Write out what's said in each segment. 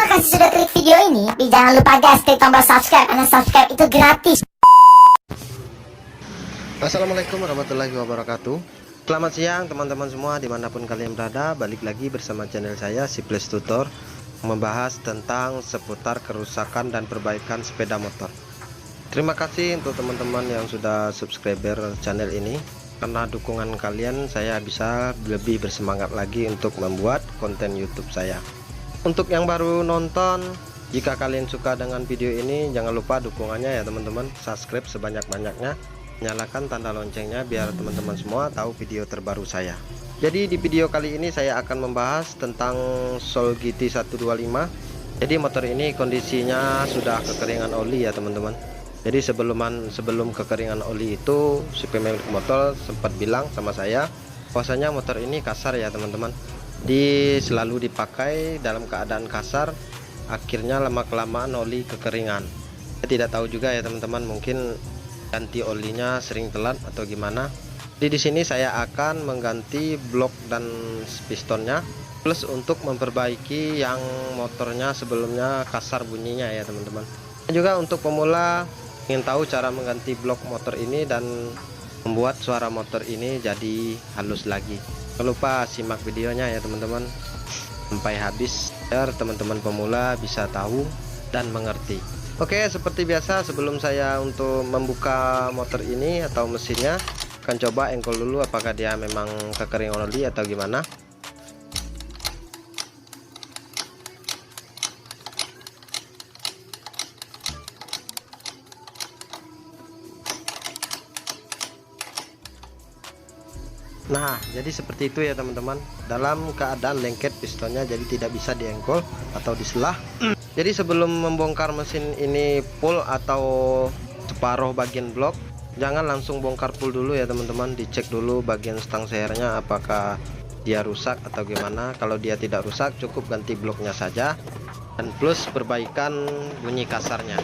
kasih sudah klik video ini. Tapi jangan lupa guys, klik tombol subscribe, karena subscribe itu gratis. Assalamualaikum warahmatullahi wabarakatuh. Selamat siang teman-teman semua dimanapun kalian berada. Balik lagi bersama channel saya Siples Tutor, membahas tentang seputar kerusakan dan perbaikan sepeda motor. Terima kasih untuk teman-teman yang sudah subscriber channel ini. Karena dukungan kalian, saya bisa lebih bersemangat lagi untuk membuat konten YouTube saya. Untuk yang baru nonton, jika kalian suka dengan video ini, jangan lupa dukungannya ya teman-teman. Subscribe sebanyak-banyaknya, nyalakan tanda loncengnya biar teman-teman semua tahu video terbaru saya. Jadi di video kali ini saya akan membahas tentang Soul GT 125. Jadi motor ini kondisinya sudah kekeringan oli ya teman-teman. Jadi sebelum kekeringan oli itu, si pemilik motor sempat bilang sama saya bahwasanya motor ini kasar ya teman-teman. Selalu dipakai dalam keadaan kasar, akhirnya lama-kelamaan oli kekeringan. Saya tidak tahu juga ya teman-teman, mungkin ganti olinya sering telat atau gimana. Jadi di sini saya akan mengganti blok dan pistonnya, plus untuk memperbaiki yang motornya sebelumnya kasar bunyinya ya teman-teman. Dan juga untuk pemula ingin tahu cara mengganti blok motor ini dan membuat suara motor ini jadi halus lagi, jangan lupa simak videonya ya teman-teman sampai habis biar teman-teman pemula bisa tahu dan mengerti. Oke, seperti biasa sebelum saya untuk membuka motor ini atau mesinnya, akan coba engkol dulu apakah dia memang kekeringan oli atau gimana. Nah, jadi seperti itu ya teman-teman. Dalam keadaan lengket pistonnya, jadi tidak bisa diengkol atau diselah. Jadi sebelum membongkar mesin ini full atau separuh bagian blok, jangan langsung bongkar full dulu ya teman-teman. Dicek dulu bagian stang sehernya apakah dia rusak atau gimana. Kalau dia tidak rusak, cukup ganti bloknya saja, dan plus perbaikan bunyi kasarnya.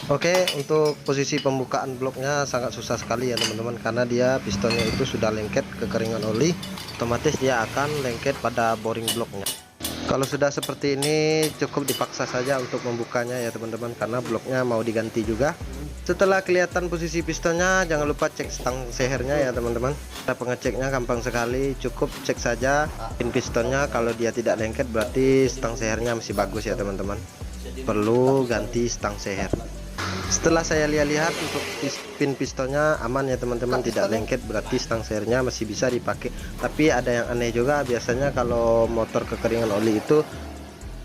Oke, untuk posisi pembukaan bloknya sangat susah sekali ya teman-teman, karena dia pistonnya itu sudah lengket ke keringan oli, otomatis dia akan lengket pada boring bloknya. Kalau sudah seperti ini cukup dipaksa saja untuk membukanya ya teman-teman, karena bloknya mau diganti juga. Setelah kelihatan posisi pistonnya, jangan lupa cek stang sehernya ya teman-teman. Cara pengeceknya gampang sekali, cukup cek saja pin pistonnya. Kalau dia tidak lengket berarti stang sehernya masih bagus ya teman-teman, perlu ganti stang seher. Setelah saya lihat-lihat untuk pin pistonnya aman ya teman-teman, tidak lengket, berarti stang sehernya masih bisa dipakai. Tapi ada yang aneh juga, biasanya kalau motor kekeringan oli itu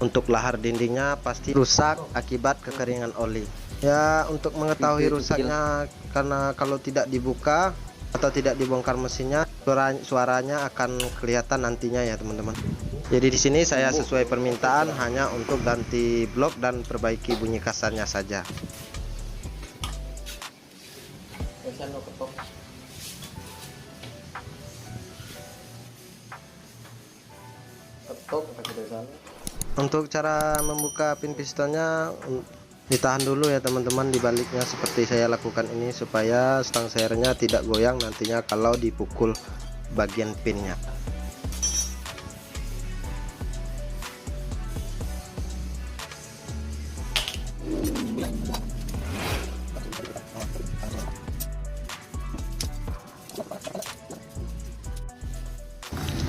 untuk lahar dindingnya pasti rusak akibat kekeringan oli. Ya, untuk mengetahui rusaknya, karena kalau tidak dibuka atau tidak dibongkar mesinnya, suaranya akan kelihatan nantinya ya teman-teman. Jadi di sini saya sesuai permintaan hanya untuk ganti blok dan perbaiki bunyi kasarnya saja. Untuk cara membuka pin pistonnya, ditahan dulu ya teman-teman di baliknya seperti saya lakukan ini, supaya stang sehernya tidak goyang nantinya kalau dipukul bagian pinnya.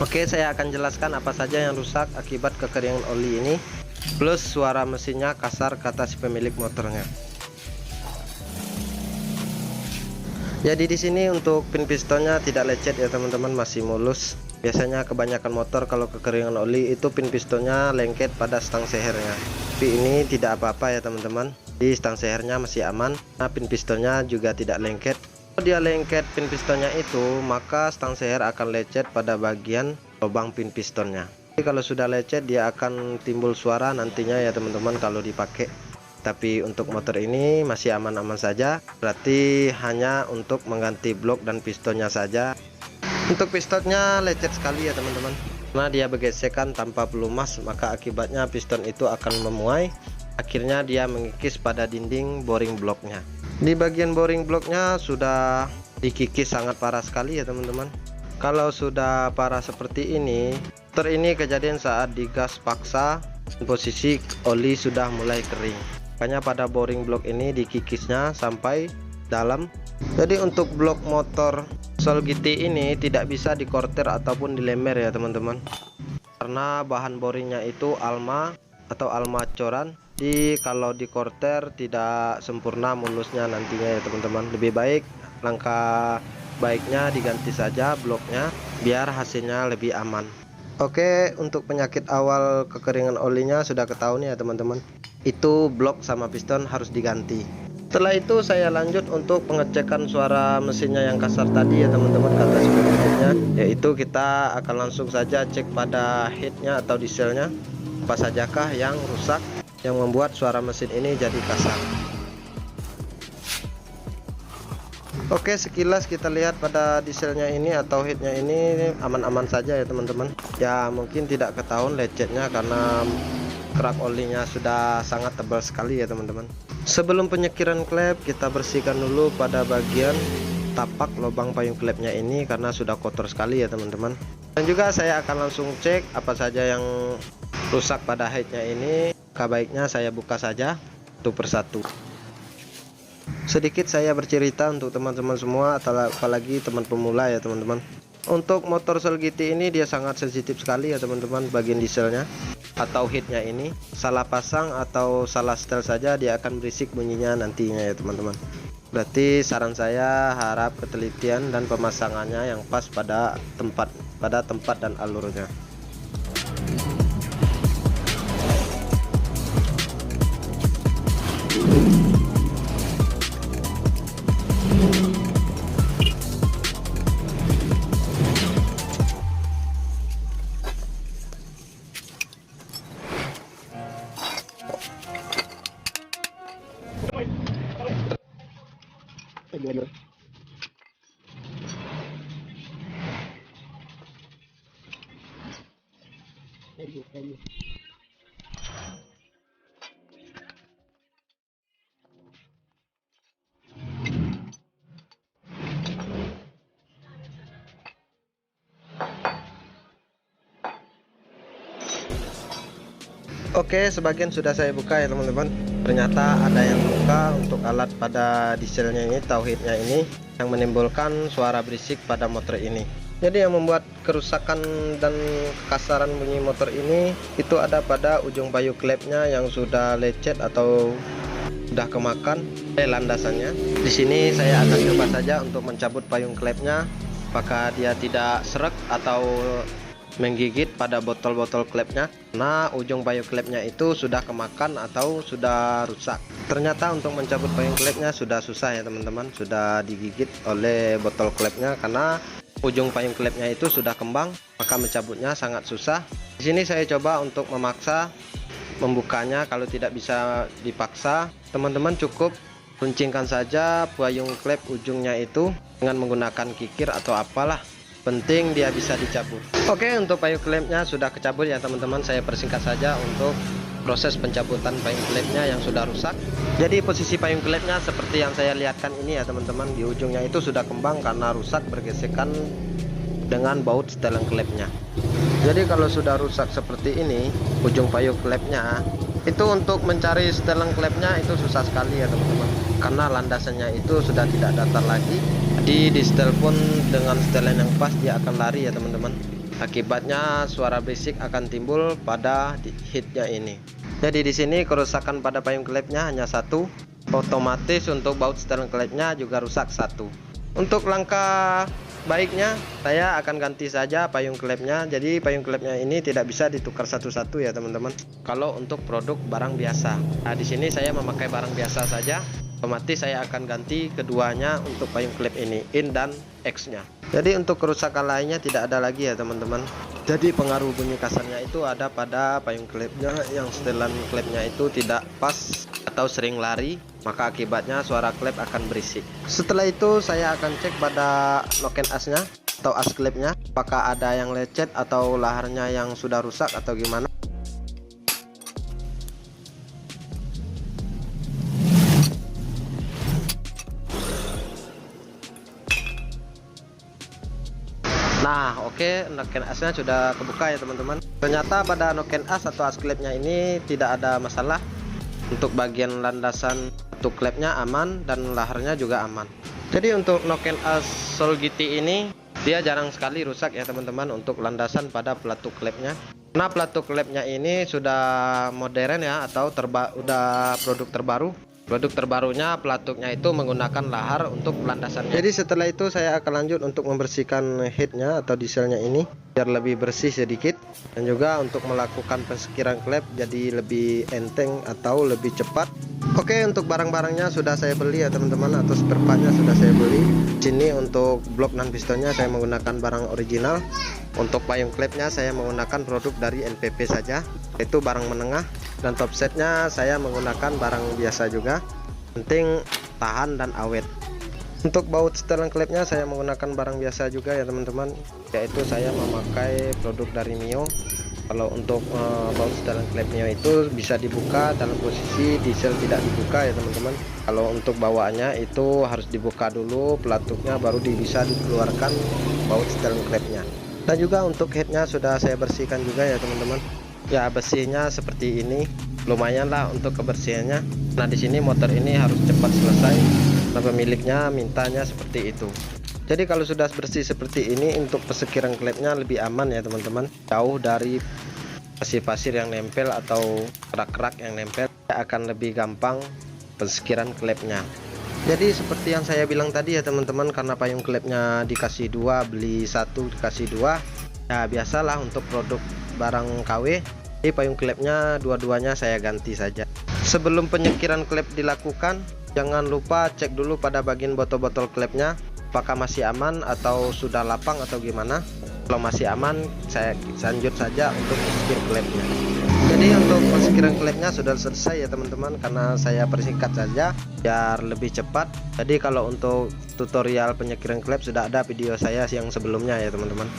Oke, saya akan jelaskan apa saja yang rusak akibat kekeringan oli ini, plus suara mesinnya kasar kata si pemilik motornya. Jadi di sini untuk pin pistonnya tidak lecet ya teman-teman, masih mulus. Biasanya kebanyakan motor kalau kekeringan oli itu pin pistonnya lengket pada stang sehernya. Tapi ini tidak apa-apa ya teman-teman. Di stang sehernya masih aman. Nah, pin pistonnya juga tidak lengket. Kalau dia lengket pin pistonnya itu, maka stang seher akan lecet pada bagian lubang pin pistonnya. Jadi kalau sudah lecet dia akan timbul suara nantinya ya teman-teman kalau dipakai. Tapi untuk motor ini masih aman-aman saja, berarti hanya untuk mengganti blok dan pistonnya saja. Untuk pistonnya lecet sekali ya teman-teman, karena dia bergesekan tanpa pelumas, maka akibatnya piston itu akan memuai, akhirnya dia mengikis pada dinding boring bloknya. Di bagian boring bloknya sudah dikikis sangat parah sekali ya teman-teman. Kalau sudah parah seperti ini, motor ini kejadian saat digas paksa, posisi oli sudah mulai kering. Makanya pada boring blok ini dikikisnya sampai dalam. Jadi untuk blok motor Soul GT ini tidak bisa dikorter ataupun dilemer ya teman-teman, karena bahan boringnya itu alma atau alma coran. Jadi kalau dikorter tidak sempurna mulusnya nantinya ya teman-teman. Lebih baik, langkah baiknya diganti saja bloknya biar hasilnya lebih aman. Oke, untuk penyakit awal kekeringan olinya sudah ketahuan ya teman-teman, itu blok sama piston harus diganti. Setelah itu saya lanjut untuk pengecekan suara mesinnya yang kasar tadi ya teman-teman, kata sebelumnya, yaitu kita akan langsung saja cek pada headnya atau dieselnya, apa sajakah yang rusak yang membuat suara mesin ini jadi kasar. Oke, sekilas kita lihat pada dieselnya ini atau headnya ini aman-aman saja ya teman-teman. Ya mungkin tidak ketahuan lecetnya karena kerak olinya sudah sangat tebal sekali ya teman-teman. Sebelum penyekiran klep, kita bersihkan dulu pada bagian tapak lubang payung klepnya ini karena sudah kotor sekali ya teman-teman. Dan juga saya akan langsung cek apa saja yang rusak pada headnya ini. Baiknya saya buka saja satu persatu. Sedikit saya bercerita untuk teman-teman semua, apalagi teman pemula ya teman-teman. Untuk motor Soul GT ini dia sangat sensitif sekali ya teman-teman, bagian dieselnya atau headnya ini. Salah pasang atau salah setel saja dia akan berisik bunyinya nantinya ya teman-teman. Berarti saran saya harap ketelitian dan pemasangannya yang pas pada tempat dan alurnya. Oke, sebagian sudah saya buka ya teman-teman. Ternyata ada yang luka untuk alat pada dieselnya ini, tauhidnya ini, yang menimbulkan suara berisik pada motor ini. Jadi yang membuat kerusakan dan kekasaran bunyi motor ini itu ada pada ujung payung klepnya yang sudah lecet atau sudah kemakan landasannya. Di sini saya akan coba saja untuk mencabut payung klepnya, apakah dia tidak srek atau menggigit pada botol-botol klepnya. Nah, ujung payung klepnya itu sudah kemakan atau sudah rusak. Ternyata untuk mencabut payung klepnya sudah susah ya teman-teman, sudah digigit oleh botol klepnya karena ujung payung klepnya itu sudah kembang, maka mencabutnya sangat susah. Di sini saya coba untuk memaksa membukanya. Kalau tidak bisa dipaksa, teman-teman cukup runcingkan saja payung klep ujungnya itu dengan menggunakan kikir atau apalah, penting dia bisa dicabut. Oke, untuk payung klepnya sudah kecabut ya teman-teman. Saya persingkat saja untuk proses pencabutan payung klepnya yang sudah rusak. Jadi posisi payung klepnya seperti yang saya lihatkan ini ya teman-teman. Di ujungnya itu sudah kembang karena rusak bergesekan dengan baut setelan klepnya. Jadi kalau sudah rusak seperti ini ujung payung klepnya, itu untuk mencari setelan klepnya itu susah sekali ya teman-teman, karena landasannya itu sudah tidak datar lagi. Jadi di setel pun dengan setelan yang pas dia akan lari ya teman-teman. Akibatnya suara berisik akan timbul pada hitnya ini. Jadi di sini kerusakan pada payung klepnya hanya satu, otomatis untuk baut setelan klepnya juga rusak satu. Untuk langkah baiknya saya akan ganti saja payung klepnya. Jadi payung klepnya ini tidak bisa ditukar satu-satu ya teman-teman, kalau untuk produk barang biasa. Nah, di sini saya memakai barang biasa saja, otomatis saya akan ganti keduanya untuk payung klep ini, in dan X nya. Jadi untuk kerusakan lainnya tidak ada lagi ya teman-teman. Jadi pengaruh bunyi kasarnya itu ada pada payung klepnya, yang setelan klepnya itu tidak pas atau sering lari, maka akibatnya suara klep akan berisik. Setelah itu saya akan cek pada noken asnya atau as klepnya, apakah ada yang lecet atau laharnya yang sudah rusak atau gimana. Nah, oke, noken asnya sudah kebuka ya teman-teman. Ternyata pada noken as atau as klepnya ini tidak ada masalah. Untuk bagian landasan untuk klepnya aman dan laharnya juga aman. Jadi untuk noken as Solgiti ini dia jarang sekali rusak ya teman-teman untuk landasan pada pelatuk klepnya. Nah, pelatuk klepnya ini sudah modern ya, atau udah produk terbaru. Produk terbarunya pelatuknya itu menggunakan lahar untuk landasannya. Jadi setelah itu saya akan lanjut untuk membersihkan headnya atau dieselnya ini biar lebih bersih sedikit, dan juga untuk melakukan pensekiran klep jadi lebih enteng atau lebih cepat. Oke, untuk barang-barangnya sudah saya beli ya teman-teman, atau spare partnya sudah saya beli. Sini untuk blok dan pistonnya saya menggunakan barang original. Untuk payung klepnya saya menggunakan produk dari NPP saja, yaitu barang menengah. Dan top setnya saya menggunakan barang biasa juga, penting tahan dan awet. Untuk baut setelan klepnya saya menggunakan barang biasa juga ya teman-teman, yaitu saya memakai produk dari Mio. Kalau untuk baut setelan klep Mio itu bisa dibuka dalam posisi diesel tidak dibuka ya teman-teman. Kalau untuk bawaannya itu harus dibuka dulu pelatuknya, baru bisa dikeluarkan baut setelan klepnya. Dan juga untuk headnya sudah saya bersihkan juga ya teman-teman. Ya, bersihnya seperti ini, lumayan lah untuk kebersihannya. Nah, di sini motor ini harus cepat selesai, nah pemiliknya mintanya seperti itu. Jadi kalau sudah bersih seperti ini, untuk pesekiran klepnya lebih aman ya teman-teman, jauh dari pasir-pasir yang nempel atau kerak-kerak yang nempel, akan lebih gampang pesekiran klepnya. Jadi seperti yang saya bilang tadi ya teman-teman, karena payung klepnya dikasih dua, beli satu dikasih dua, ya biasalah untuk produk barang KW. Jadi payung klepnya dua-duanya saya ganti saja. Sebelum penyekiran klep dilakukan, jangan lupa cek dulu pada bagian botol-botol klepnya apakah masih aman atau sudah lapang atau gimana. Kalau masih aman, saya lanjut saja untuk sekir klepnya. Jadi untuk pensekiran klepnya sudah selesai ya teman-teman, karena saya persingkat saja biar lebih cepat. Jadi kalau untuk tutorial penyekiran klep sudah ada video saya yang sebelumnya ya teman-teman.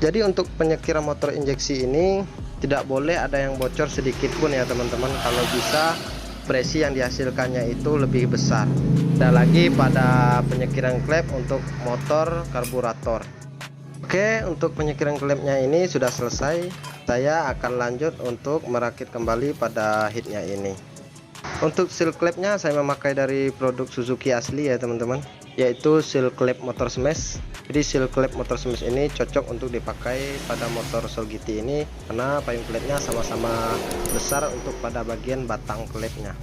Jadi untuk penyekiran motor injeksi ini tidak boleh ada yang bocor sedikit pun ya teman-teman. Kalau bisa presi yang dihasilkannya itu lebih besar. Ada lagi pada penyekiran klep untuk motor karburator. Oke, untuk penyekiran klepnya ini sudah selesai. Saya akan lanjut untuk merakit kembali pada headnya ini. Untuk seal klepnya saya memakai dari produk Suzuki asli ya teman-teman, yaitu seal klep motor smash. Jadi seal klep motor smash ini cocok untuk dipakai pada motor Soul GT ini karena payung klepnya sama-sama besar untuk pada bagian batang klepnya.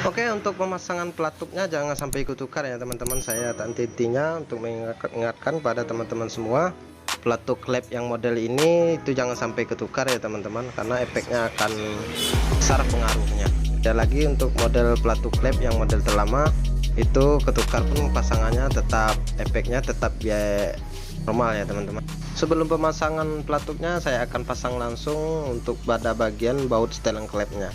Oke, untuk pemasangan pelatuknya jangan sampai ikut tukar ya teman-teman. Saya tak intinya untuk mengingatkan pada teman-teman semua, pelatuk klep yang model ini itu jangan sampai ketukar ya teman-teman, karena efeknya akan besar pengaruhnya. Dan lagi untuk model pelatuk klep yang model terlama itu ketukar pun pasangannya tetap efeknya tetap ya normal ya teman-teman. Sebelum pemasangan pelatuknya saya akan pasang langsung untuk pada bagian baut setelan klepnya.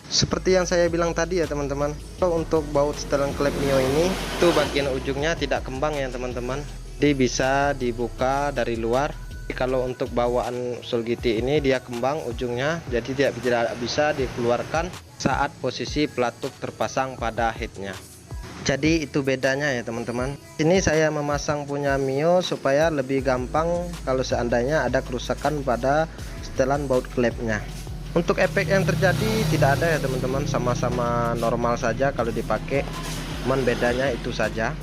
Seperti yang saya bilang tadi ya teman-teman, kalau untuk baut setelan klep Mio ini itu bagian ujungnya tidak kembang ya teman-teman, jadi bisa dibuka dari luar. Kalau untuk bawaan Soul GT ini dia kembang ujungnya, jadi tidak bisa dikeluarkan saat posisi pelatuk terpasang pada headnya. Jadi itu bedanya ya teman-teman. Ini saya memasang punya Mio supaya lebih gampang kalau seandainya ada kerusakan pada setelan baut klepnya. Untuk efek yang terjadi tidak ada ya teman-teman, sama-sama normal saja kalau dipakai, cuman bedanya itu saja.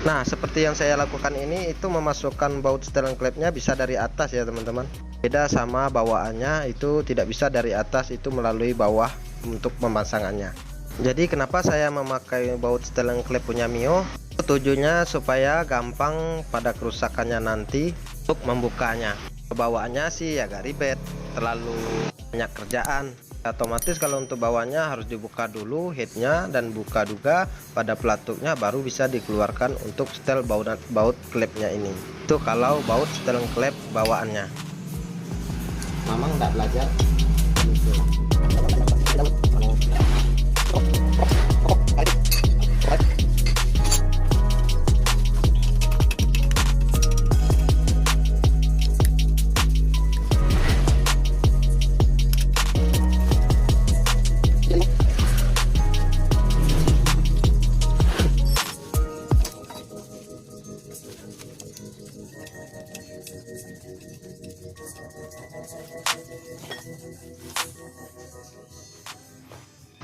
Nah, seperti yang saya lakukan ini itu memasukkan baut setelan klepnya bisa dari atas ya teman-teman. Beda sama bawaannya, itu tidak bisa dari atas, itu melalui bawah untuk pemasangannya. Jadi kenapa saya memakai baut setelan klep punya Mio? Tujuannya supaya gampang pada kerusakannya nanti untuk membukanya. Bawaannya sih agak ribet, terlalu banyak kerjaan. Otomatis kalau untuk bawahnya harus dibuka dulu headnya dan buka juga pada pelatuknya, baru bisa dikeluarkan untuk setel baut klepnya ini. Itu kalau baut setel klep bawaannya. Mamang nggak belajar.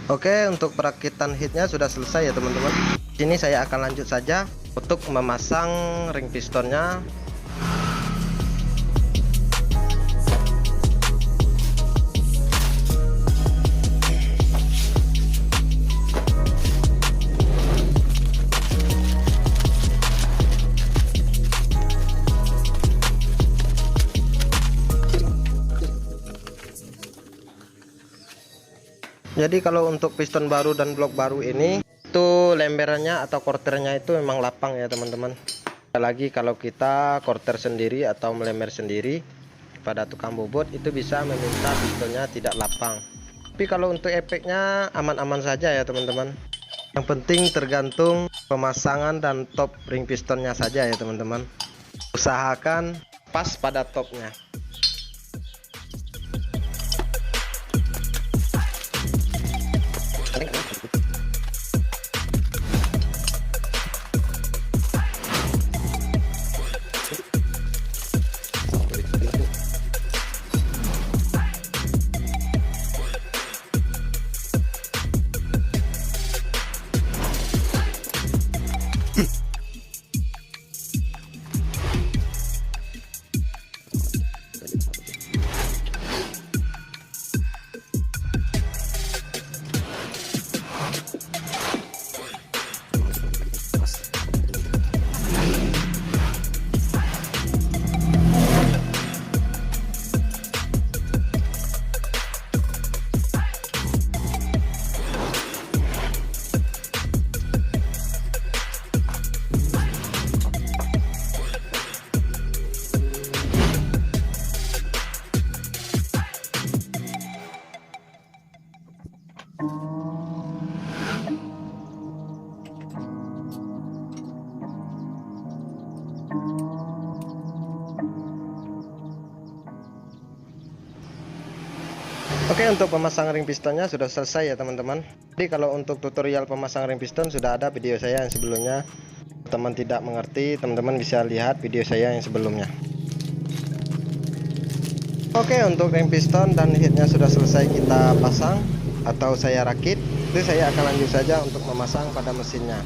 Oke, untuk perakitan headnya sudah selesai ya teman-teman. Sini saya akan lanjut saja untuk memasang ring pistonnya. Jadi kalau untuk piston baru dan blok baru ini itu lemberannya atau korternya itu memang lapang ya teman-teman. Lagi kalau kita korter sendiri atau melember sendiri pada tukang bobot itu bisa meminta pistonnya tidak lapang. Tapi kalau untuk efeknya aman-aman saja ya teman-teman. Yang penting tergantung pemasangan dan top ring pistonnya saja ya teman-teman. Usahakan pas pada topnya. Oke, untuk pemasang ring pistonnya sudah selesai ya teman-teman. Jadi kalau untuk tutorial pemasang ring piston sudah ada video saya yang sebelumnya. Teman tidak mengerti, teman-teman bisa lihat video saya yang sebelumnya. Oke, untuk ring piston dan headnya sudah selesai kita pasang atau saya rakit. Jadi saya akan lanjut saja untuk memasang pada mesinnya.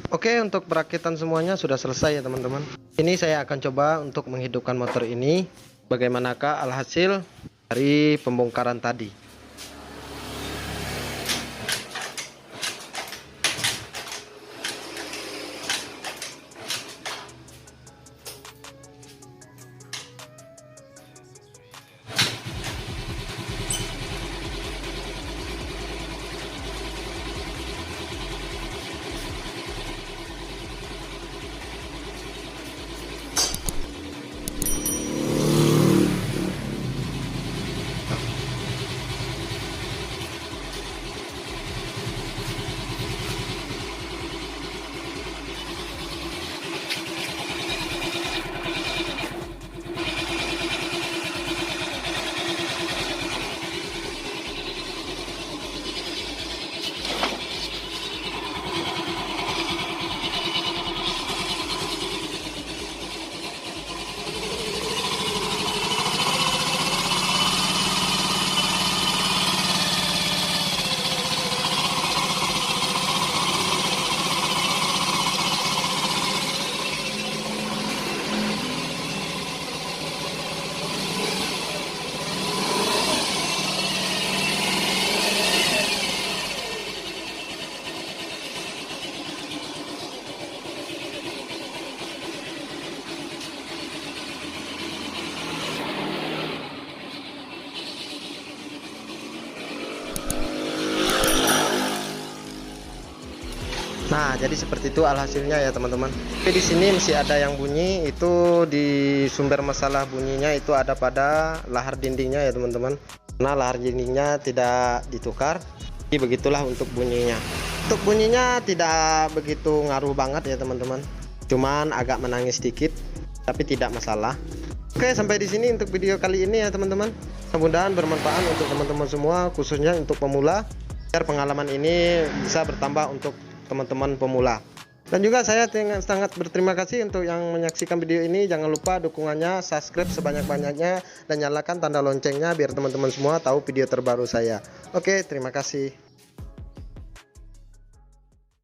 Oke, untuk perakitan semuanya sudah selesai ya teman-teman. Ini saya akan coba untuk menghidupkan motor ini. Bagaimanakah alhasil dari pembongkaran tadi. Nah, jadi seperti itu alhasilnya ya teman-teman. Oke, di sini masih ada yang bunyi, itu di sumber masalah bunyinya itu ada pada lahar dindingnya ya teman-teman. Nah, lahar dindingnya tidak ditukar. Jadi begitulah untuk bunyinya. Untuk bunyinya tidak begitu ngaruh banget ya teman-teman. Cuman agak menangis sedikit, tapi tidak masalah. Oke, sampai di sini untuk video kali ini ya teman-teman. Mudah-mudahan bermanfaat untuk teman-teman semua, khususnya untuk pemula, biar pengalaman ini bisa bertambah untuk teman-teman pemula. Dan juga saya sangat berterima kasih untuk yang menyaksikan video ini. Jangan lupa dukungannya, subscribe sebanyak-banyaknya, dan nyalakan tanda loncengnya biar teman-teman semua tahu video terbaru saya. Oke, terima kasih.